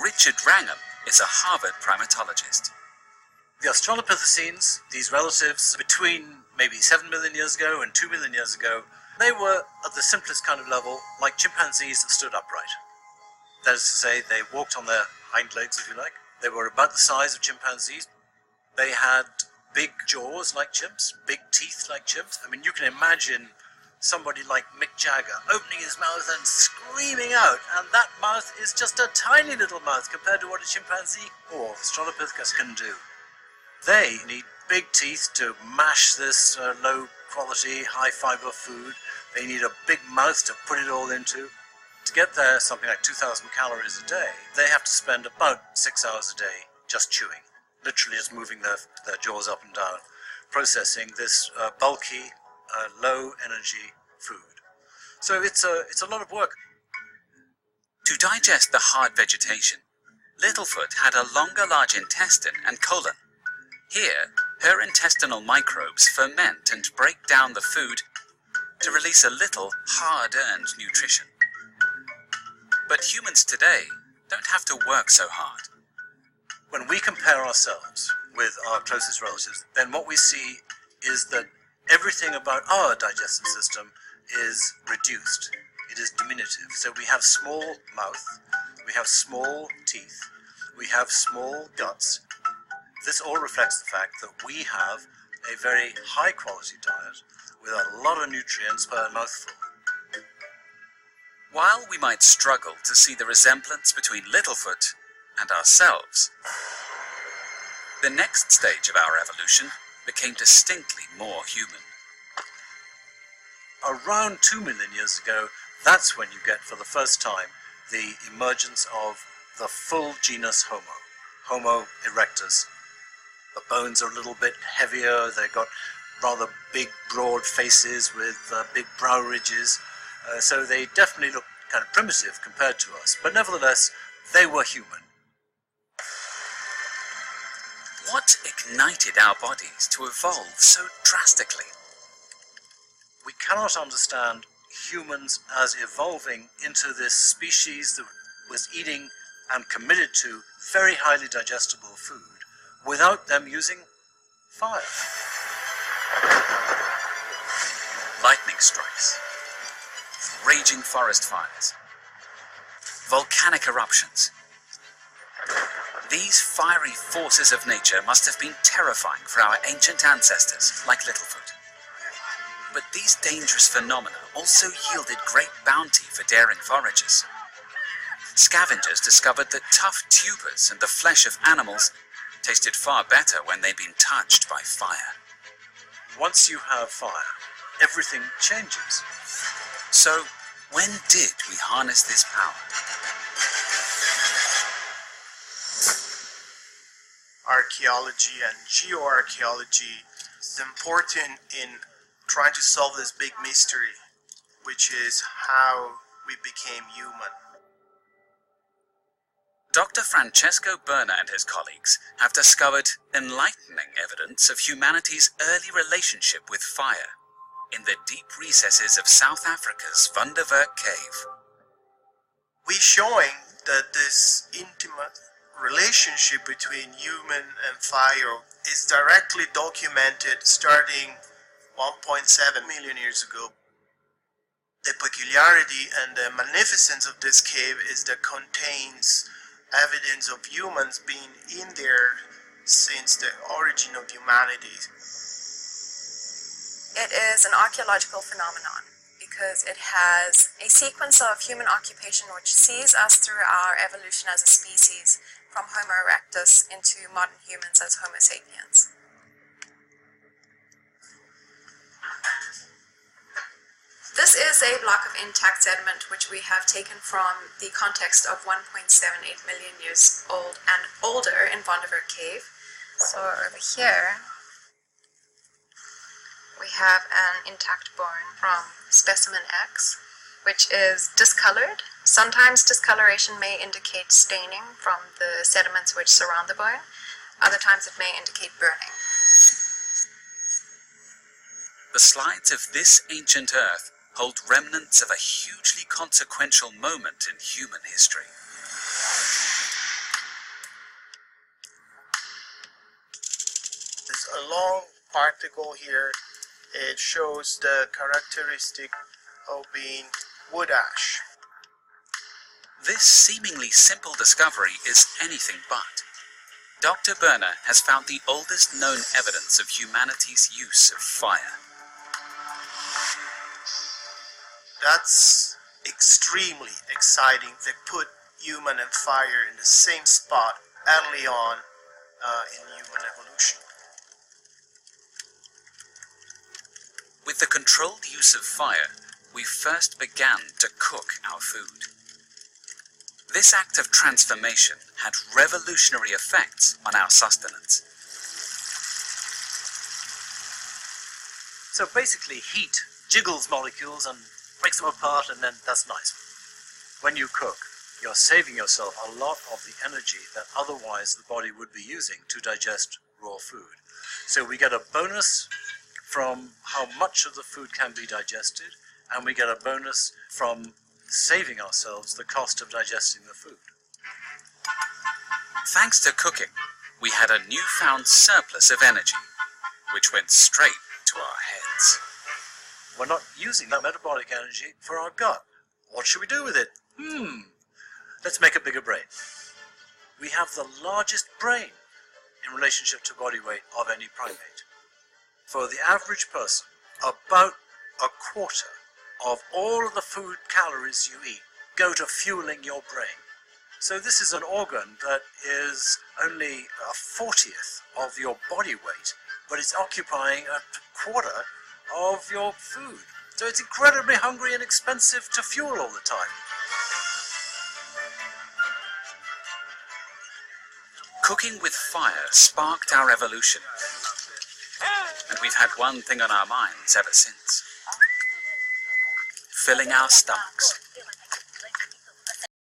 Richard Wrangham is a Harvard primatologist. The Australopithecines, these relatives between maybe 7 million years ago and 2 million years ago, they were at the simplest kind of level like chimpanzees that stood upright. That is to say, they walked on their hind legs, if you like. They were about the size of chimpanzees. They had big jaws like chimps, big teeth like chimps. I mean, you can imagine somebody like Mick Jagger opening his mouth and screaming out, and that mouth is just a tiny little mouth compared to what a chimpanzee or Australopithecus can do. They need big teeth to mash this low-quality, high-fiber food. They need a big mouth to put it all into. To get there, something like 2,000 calories a day, they have to spend about 6 hours a day just chewing, literally just moving their jaws up and down, processing this bulky, low-energy food. So it's a lot of work. To digest the hard vegetation, Littlefoot had a longer large intestine and colon. Here, her intestinal microbes ferment and break down the food to release a little hard-earned nutrition. But humans today don't have to work so hard. When we compare ourselves with our closest relatives, then what we see is that everything about our digestive system is reduced. It is diminutive. So we have small mouth, we have small teeth, we have small guts. This all reflects the fact that we have a very high quality diet with a lot of nutrients per mouthful. While we might struggle to see the resemblance between Littlefoot and ourselves, the next stage of our evolution became distinctly more human. Around 2 million years ago, that's when you get for the first time the emergence of the full genus Homo, Homo erectus. The bones are a little bit heavier, they've got rather big, broad faces with big brow ridges, so they definitely look kind of primitive compared to us, but nevertheless, they were human. What ignited our bodies to evolve so drastically? We cannot understand humans as evolving into this species that was eating and committed to very highly digestible food without them using fire. Lightning strikes, raging forest fires, volcanic eruptions. These fiery forces of nature must have been terrifying for our ancient ancestors like Littlefoot. But these dangerous phenomena also yielded great bounty for daring foragers. Scavengers discovered that tough tubers and the flesh of animals tasted far better when they'd been touched by fire. Once you have fire, everything changes. So, when did we harness this power? Archaeology and geoarchaeology is important in trying to solve this big mystery, which is how we became human. Dr. Francesco Berna and his colleagues have discovered enlightening evidence of humanity's early relationship with fire in the deep recesses of South Africa's Wonderwerk Cave. We're showing that this intimate relationship between human and fire is directly documented starting 1.7 million years ago. The peculiarity and the magnificence of this cave is that it contains evidence of humans being in there since the origin of humanity. It is an archaeological phenomenon because it has a sequence of human occupation which sees us through our evolution as a species from Homo erectus into modern humans as Homo sapiens. This is a block of intact sediment which we have taken from the context of 1.78 million years old and older in Wonderwerk Cave. So over here we have an intact bone from specimen X, which is discolored. Sometimes discoloration may indicate staining from the sediments which surround the bone. Other times it may indicate burning. The slides of this ancient earth hold remnants of a hugely consequential moment in human history. the long particle here, it shows the characteristic of being wood ash. This seemingly simple discovery is anything but. Dr. Berner has found the oldest known evidence of humanity's use of fire. That's extremely exciting. They put human and fire in the same spot early on in human evolution. With the controlled use of fire, we first began to cook our food. This act of transformation had revolutionary effects on our sustenance. So basically heat jiggles molecules and breaks them apart, and then that's nice. When you cook, you're saving yourself a lot of the energy that otherwise the body would be using to digest raw food. So we get a bonus from how much of the food can be digested, and we get a bonus from saving ourselves the cost of digesting the food. Thanks to cooking, we had a newfound surplus of energy, which went straight to our heads. We're not using that metabolic energy for our gut. What should we do with it? Let's make a bigger brain. We have the largest brain in relationship to body weight of any primate. For the average person, about a quarter of all of the food calories you eat go to fueling your brain. So this is an organ that is only a 40th of your body weight, but it's occupying a quarter of your food. So it's incredibly hungry and expensive to fuel all the time. Cooking with fire sparked our evolution, and we've had one thing on our minds ever since: filling our stomachs.